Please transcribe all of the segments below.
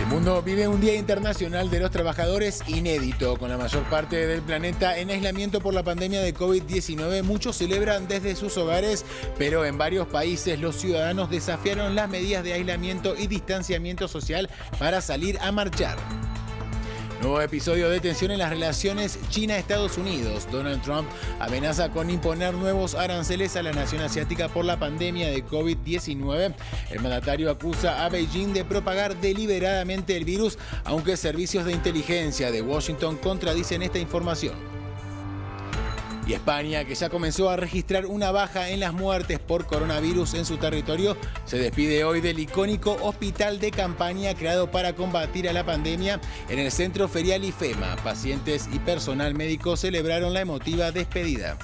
El mundo vive un Día Internacional de los Trabajadores inédito, con la mayor parte del planeta en aislamiento por la pandemia de COVID-19. Muchos celebran desde sus hogares, pero en varios países los ciudadanos desafiaron las medidas de aislamiento y distanciamiento social para salir a marchar. Nuevo episodio de tensión en las relaciones China-Estados Unidos. Donald Trump amenaza con imponer nuevos aranceles a la nación asiática por la pandemia de COVID-19. El mandatario acusa a Beijing de propagar deliberadamente el virus, aunque servicios de inteligencia de Washington contradicen esta información. Y España, que ya comenzó a registrar una baja en las muertes por coronavirus en su territorio, se despide hoy del icónico hospital de campaña creado para combatir a la pandemia. En el centro ferial IFEMA, pacientes y personal médico celebraron la emotiva despedida.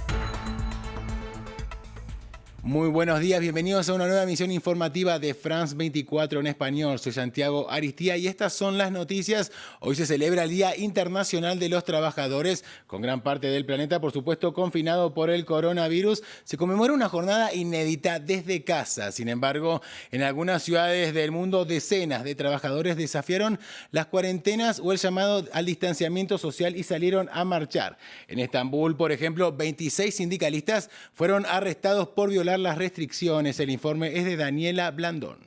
Muy buenos días, bienvenidos a una nueva emisión informativa de France 24 en español. Soy Santiago Aristía y estas son las noticias. Hoy se celebra el Día Internacional de los Trabajadores, con gran parte del planeta, por supuesto, confinado por el coronavirus. Se conmemora una jornada inédita desde casa. Sin embargo, en algunas ciudades del mundo, decenas de trabajadores desafiaron las cuarentenas o el llamado al distanciamiento social y salieron a marchar. En Estambul, por ejemplo, 26 sindicalistas fueron arrestados por violar las restricciones. El informe es de Daniela Blandón.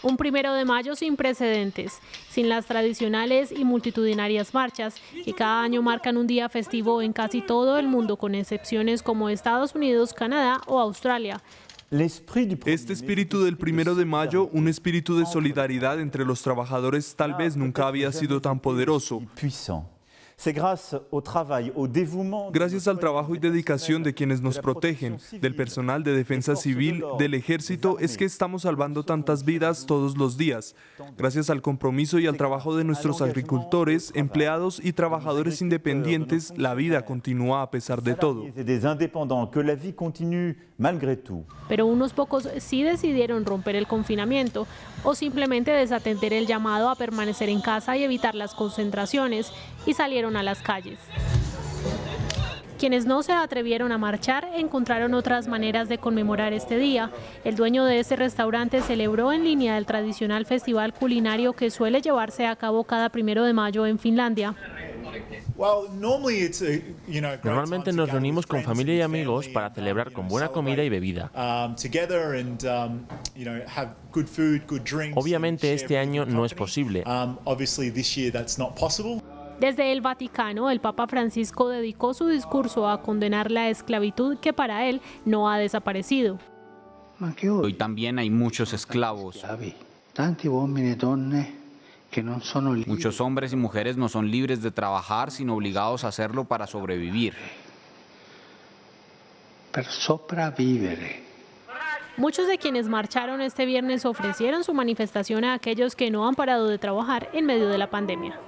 Un 1 de mayo sin precedentes, sin las tradicionales y multitudinarias marchas que cada año marcan un día festivo en casi todo el mundo, con excepciones como Estados Unidos, Canadá o Australia. Este espíritu del 1 de mayo, un espíritu de solidaridad entre los trabajadores, tal vez nunca había sido tan poderoso. Gracias al trabajo y dedicación de quienes nos protegen, del personal de defensa civil, del ejército, es que estamos salvando tantas vidas todos los días. Gracias al compromiso y al trabajo de nuestros agricultores, empleados y trabajadores independientes, la vida continúa a pesar de todo. Pero unos pocos sí decidieron romper el confinamiento o simplemente desatender el llamado a permanecer en casa y evitar las concentraciones, y salieron a las calles. Quienes no se atrevieron a marchar encontraron otras maneras de conmemorar este día. El dueño de ese restaurante celebró en línea el tradicional festival culinario que suele llevarse a cabo cada 1 de mayo en Finlandia. Normalmente nos reunimos con familia y amigos para celebrar con buena comida y bebida. Obviamente este año no es posible. Desde el Vaticano, el Papa Francisco dedicó su discurso a condenar la esclavitud, que para él no ha desaparecido. Hoy también hay muchos esclavos. Muchos hombres y mujeres no son libres de trabajar, sino obligados a hacerlo para sobrevivir. Muchos de quienes marcharon este viernes ofrecieron su manifestación a aquellos que no han parado de trabajar en medio de la pandemia.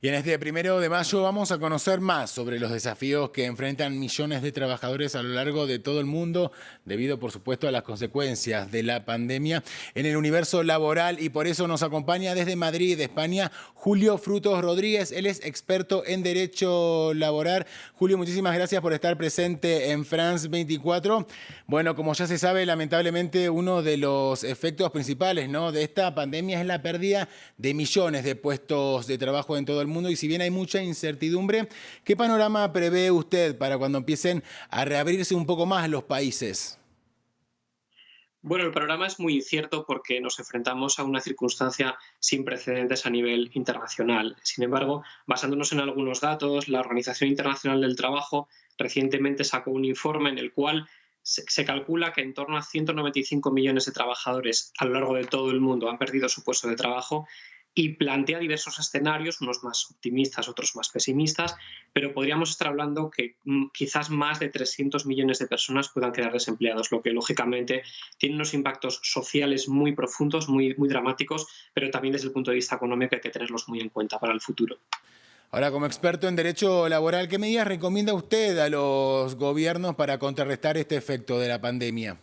Y en este 1 de mayo vamos a conocer más sobre los desafíos que enfrentan millones de trabajadores a lo largo de todo el mundo, debido, por supuesto, a las consecuencias de la pandemia en el universo laboral. Y por eso nos acompaña desde Madrid, España, Julio Frutos Rodríguez. Él es experto en derecho laboral. Julio, muchísimas gracias por estar presente en France 24. Bueno, como ya se sabe, lamentablemente uno de los efectos principales, ¿no?, de esta pandemia es la pérdida de millones de puestos de trabajo en todo el mundo. Y si bien hay mucha incertidumbre, ¿qué panorama prevé usted para cuando empiecen a reabrirse un poco más los países? Bueno, el panorama es muy incierto porque nos enfrentamos a una circunstancia sin precedentes a nivel internacional. Sin embargo, basándonos en algunos datos, la Organización Internacional del Trabajo recientemente sacó un informe en el cual se calcula que en torno a 195 millones de trabajadores a lo largo de todo el mundo han perdido su puesto de trabajo, y plantea diversos escenarios, unos más optimistas, otros más pesimistas, pero podríamos estar hablando que quizás más de 300 millones de personas puedan quedar desempleados, lo que lógicamente tiene unos impactos sociales muy profundos, muy dramáticos, pero también desde el punto de vista económico hay que tenerlos muy en cuenta para el futuro. Ahora, como experto en derecho laboral, ¿qué medidas recomienda usted a los gobiernos para contrarrestar este efecto de la pandemia?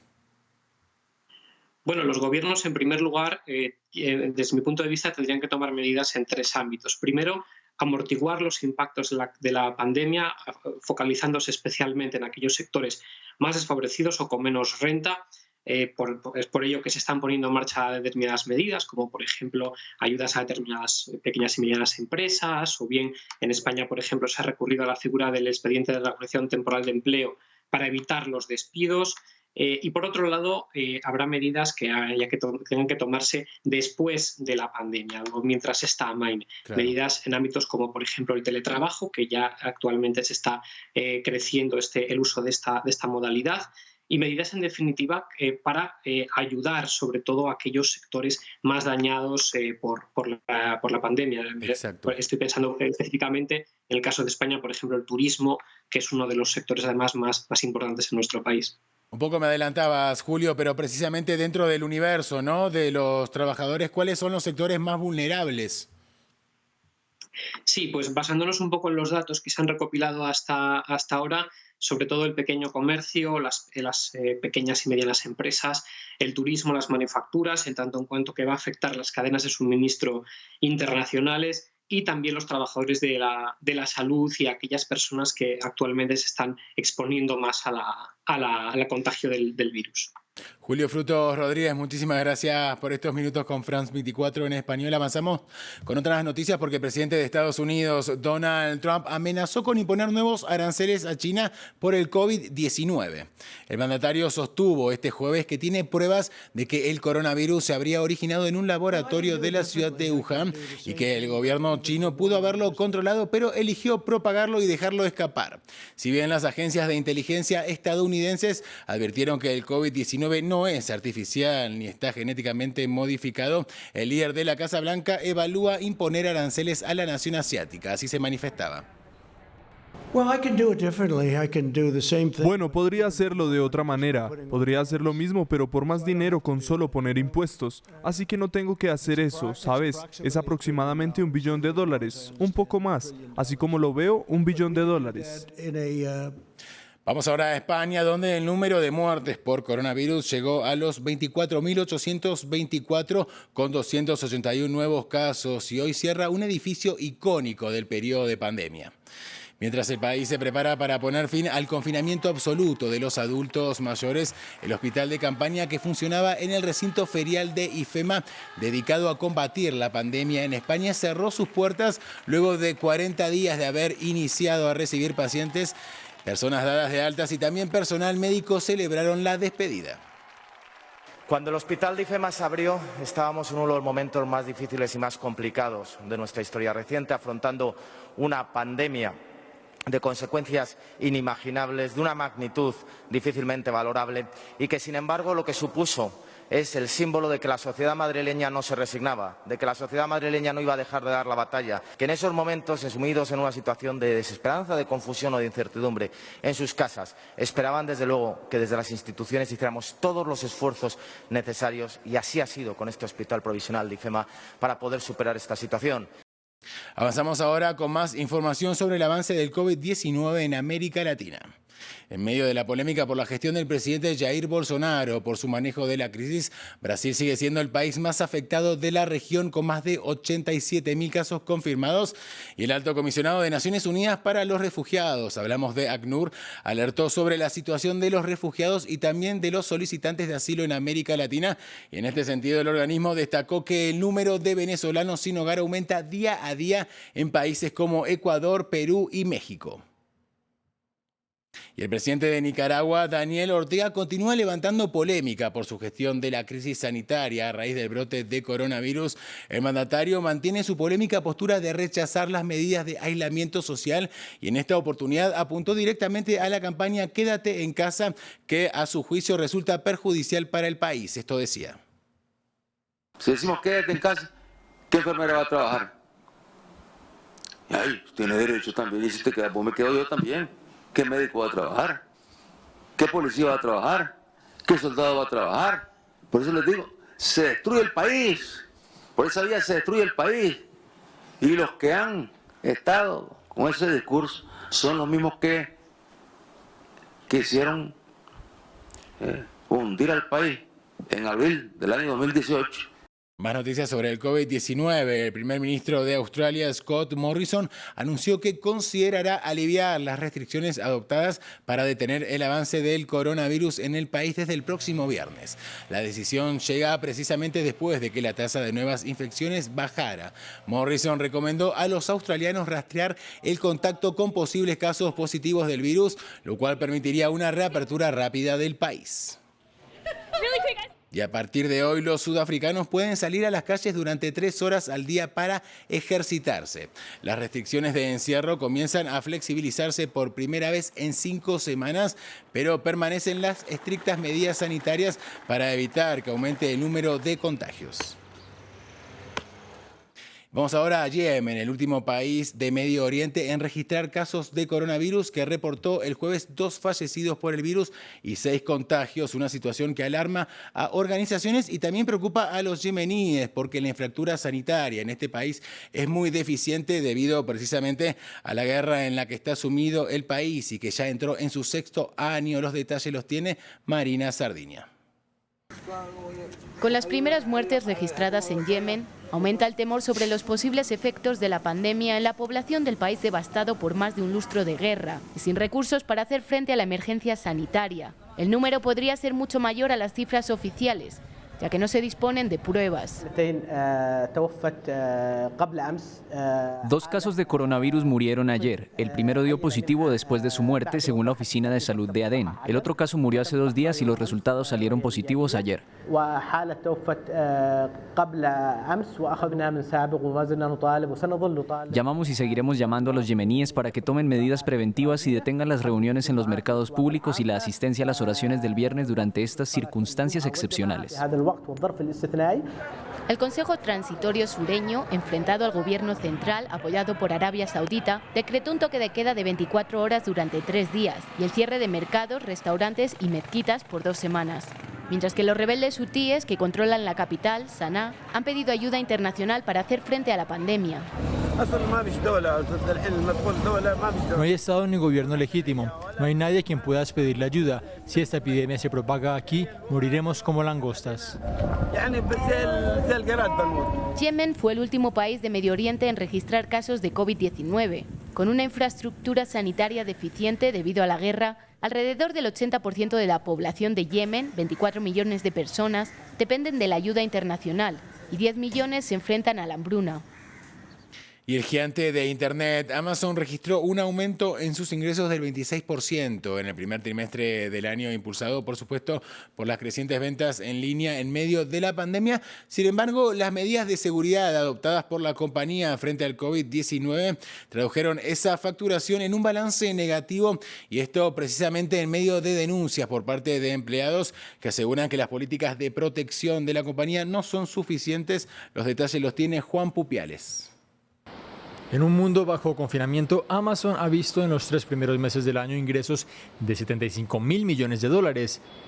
Bueno, los gobiernos, en primer lugar, desde mi punto de vista, tendrían que tomar medidas en 3 ámbitos. Primero, amortiguar los impactos de la pandemia, focalizándose especialmente en aquellos sectores más desfavorecidos o con menos renta, Es por ello que se están poniendo en marcha determinadas medidas, como por ejemplo ayudas a determinadas pequeñas y medianas empresas, o bien en España, por ejemplo, se ha recurrido a la figura del expediente de regulación temporal de empleo para evitar los despidos. Y por otro lado, habrá medidas que tengan que tomarse después de la pandemia, o mientras esta amaine. Claro. Medidas en ámbitos como, por ejemplo, el teletrabajo, que ya actualmente se está creciendo el uso de esta modalidad. Y medidas, en definitiva, para ayudar sobre todo a aquellos sectores más dañados por la pandemia. Exacto. Estoy pensando específicamente en el caso de España, por ejemplo, el turismo, que es uno de los sectores además más importantes en nuestro país. Un poco me adelantabas, Julio, pero precisamente dentro del universo, ¿no?, de los trabajadores, ¿cuáles son los sectores más vulnerables? Sí, pues basándonos un poco en los datos que se han recopilado hasta ahora, sobre todo el pequeño comercio, las pequeñas y medianas empresas, el turismo, las manufacturas, en tanto en cuanto que va a afectar las cadenas de suministro internacionales, y también los trabajadores de la salud y aquellas personas que actualmente se están exponiendo más al contagio del virus. Julio Frutos Rodríguez, muchísimas gracias por estos minutos con France 24 en español. Avanzamos con otras noticias porque el presidente de Estados Unidos, Donald Trump, amenazó con imponer nuevos aranceles a China por el COVID-19. El mandatario sostuvo este jueves que tiene pruebas de que el coronavirus se habría originado en un laboratorio de la ciudad de Wuhan y que el gobierno chino pudo haberlo controlado, pero eligió propagarlo y dejarlo escapar. Si bien las agencias de inteligencia estadounidenses advirtieron que el COVID-19 no es artificial ni está genéticamente modificado, el líder de la Casa Blanca evalúa imponer aranceles a la nación asiática. Así se manifestaba. Bueno, podría hacerlo de otra manera. Podría hacer lo mismo, pero por más dinero con solo poner impuestos. Así que no tengo que hacer eso, ¿sabes? Es aproximadamente $1 billón, un poco más. Así como lo veo, $1 billón. Vamos ahora a España, donde el número de muertes por coronavirus llegó a los 24.824 con 281 nuevos casos y hoy cierra un edificio icónico del periodo de pandemia. Mientras el país se prepara para poner fin al confinamiento absoluto de los adultos mayores, el hospital de campaña que funcionaba en el recinto ferial de IFEMA, dedicado a combatir la pandemia en España, cerró sus puertas luego de 40 días de haber iniciado a recibir pacientes. Personas dadas de altas y también personal médico celebraron la despedida. Cuando el hospital de IFEMA se abrió, estábamos en uno de los momentos más difíciles y más complicados de nuestra historia reciente, afrontando una pandemia de consecuencias inimaginables, de una magnitud difícilmente valorable y que, sin embargo, lo que supuso es el símbolo de que la sociedad madrileña no se resignaba, de que la sociedad madrileña no iba a dejar de dar la batalla, que en esos momentos, sumidos en una situación de desesperanza, de confusión o de incertidumbre en sus casas, esperaban desde luego que desde las instituciones hiciéramos todos los esfuerzos necesarios, y así ha sido con este hospital provisional de IFEMA, para poder superar esta situación. Avanzamos ahora con más información sobre el avance del COVID-19 en América Latina. En medio de la polémica por la gestión del presidente Jair Bolsonaro por su manejo de la crisis, Brasil sigue siendo el país más afectado de la región, con más de 87.000 casos confirmados, y el Alto Comisionado de Naciones Unidas para los Refugiados, hablamos de ACNUR, alertó sobre la situación de los refugiados y también de los solicitantes de asilo en América Latina, y en este sentido el organismo destacó que el número de venezolanos sin hogar aumenta día a día en países como Ecuador, Perú y México. Y el presidente de Nicaragua, Daniel Ortega, continúa levantando polémica por su gestión de la crisis sanitaria a raíz del brote de coronavirus. El mandatario mantiene su polémica postura de rechazar las medidas de aislamiento social y en esta oportunidad apuntó directamente a la campaña Quédate en casa, que a su juicio resulta perjudicial para el país. Esto decía. Si decimos quédate en casa, ¿qué enfermera va a trabajar? Ay, tiene derecho también, y si te quedas, pues me quedo yo también. ¿Qué médico va a trabajar? ¿Qué policía va a trabajar? ¿Qué soldado va a trabajar? Por eso les digo, se destruye el país. Por esa vía se destruye el país. Y los que han estado con ese discurso son los mismos que hicieron hundir al país en abril del año 2018. Más noticias sobre el COVID-19. El primer ministro de Australia, Scott Morrison, anunció que considerará aliviar las restricciones adoptadas para detener el avance del coronavirus en el país desde el próximo viernes. La decisión llega precisamente después de que la tasa de nuevas infecciones bajara. Morrison recomendó a los australianos rastrear el contacto con posibles casos positivos del virus, lo cual permitiría una reapertura rápida del país. Y a partir de hoy los sudafricanos pueden salir a las calles durante 3 horas al día para ejercitarse. Las restricciones de encierro comienzan a flexibilizarse por primera vez en 5 semanas, pero permanecen las estrictas medidas sanitarias para evitar que aumente el número de contagios. Vamos ahora a Yemen, el último país de Medio Oriente en registrar casos de coronavirus, que reportó el jueves 2 fallecidos por el virus y 6 contagios, una situación que alarma a organizaciones y también preocupa a los yemeníes, porque la infraestructura sanitaria en este país es muy deficiente debido precisamente a la guerra en la que está sumido el país y que ya entró en su 6º año. Los detalles los tiene Marina Sardinia. Con las primeras muertes registradas en Yemen, aumenta el temor sobre los posibles efectos de la pandemia en la población del país devastado por más de un lustro de guerra y sin recursos para hacer frente a la emergencia sanitaria. El número podría ser mucho mayor a las cifras oficiales, ya que no se disponen de pruebas. 2 casos de coronavirus murieron ayer. El primero dio positivo después de su muerte, según la Oficina de Salud de Adén. El otro caso murió hace 2 días y los resultados salieron positivos ayer. Llamamos y seguiremos llamando a los yemeníes para que tomen medidas preventivas y detengan las reuniones en los mercados públicos y la asistencia a las oraciones del viernes durante estas circunstancias excepcionales. El Consejo Transitorio Sureño, enfrentado al gobierno central, apoyado por Arabia Saudita, decretó un toque de queda de 24 horas durante 3 días y el cierre de mercados, restaurantes y mezquitas por 2 semanas. Mientras que los rebeldes hutíes, que controlan la capital, Saná, han pedido ayuda internacional para hacer frente a la pandemia. No hay Estado ni gobierno legítimo. No hay nadie a quien puedas pedirle ayuda. Si esta epidemia se propaga aquí, moriremos como langostas. Yemen fue el último país de Medio Oriente en registrar casos de COVID-19. Con una infraestructura sanitaria deficiente debido a la guerra, alrededor del 80% de la población de Yemen, 24 millones de personas, dependen de la ayuda internacional y 10 millones se enfrentan a la hambruna. Y el gigante de Internet, Amazon, registró un aumento en sus ingresos del 26% en el primer trimestre del año, impulsado, por supuesto, por las crecientes ventas en línea en medio de la pandemia. Sin embargo, las medidas de seguridad adoptadas por la compañía frente al COVID-19 tradujeron esa facturación en un balance negativo, y esto precisamente en medio de denuncias por parte de empleados que aseguran que las políticas de protección de la compañía no son suficientes. Los detalles los tiene Juan Pupiales. En un mundo bajo confinamiento, Amazon ha visto en los 3 primeros meses del año ingresos de $75.000 millones.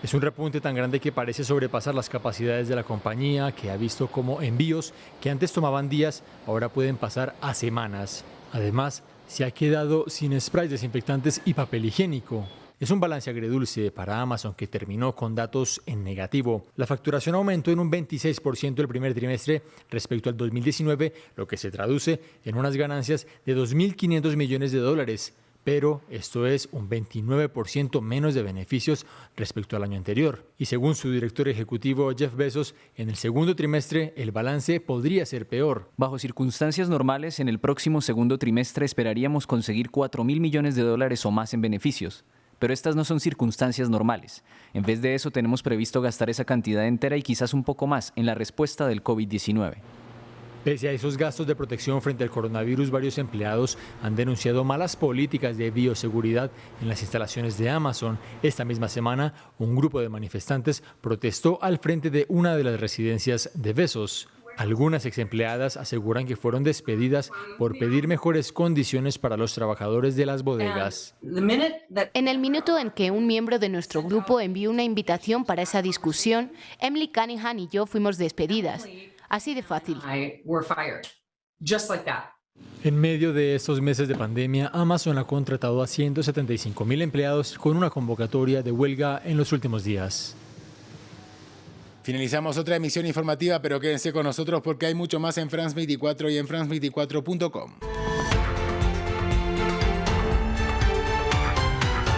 Es un repunte tan grande que parece sobrepasar las capacidades de la compañía, que ha visto cómo envíos que antes tomaban días ahora pueden pasar a semanas. Además, se ha quedado sin sprays desinfectantes y papel higiénico. Es un balance agridulce para Amazon, que terminó con datos en negativo. La facturación aumentó en un 26% el primer trimestre respecto al 2019, lo que se traduce en unas ganancias de $2.500 millones. Pero esto es un 29% menos de beneficios respecto al año anterior. Y según su director ejecutivo Jeff Bezos, en el segundo trimestre el balance podría ser peor. Bajo circunstancias normales, en el próximo segundo trimestre esperaríamos conseguir $4.000 millones o más en beneficios. Pero estas no son circunstancias normales. En vez de eso, tenemos previsto gastar esa cantidad entera y quizás un poco más en la respuesta del COVID-19. Pese a esos gastos de protección frente al coronavirus, varios empleados han denunciado malas políticas de bioseguridad en las instalaciones de Amazon. Esta misma semana, un grupo de manifestantes protestó al frente de una de las residencias de Bezos. Algunas exempleadas aseguran que fueron despedidas por pedir mejores condiciones para los trabajadores de las bodegas. En el minuto en que un miembro de nuestro grupo envió una invitación para esa discusión, Emily Cunningham y yo fuimos despedidas. Así de fácil. En medio de estos meses de pandemia, Amazon ha contratado a 175.000 empleados con una convocatoria de huelga en los últimos días. Finalizamos otra emisión informativa, pero quédense con nosotros porque hay mucho más en France 24 y en france24.com.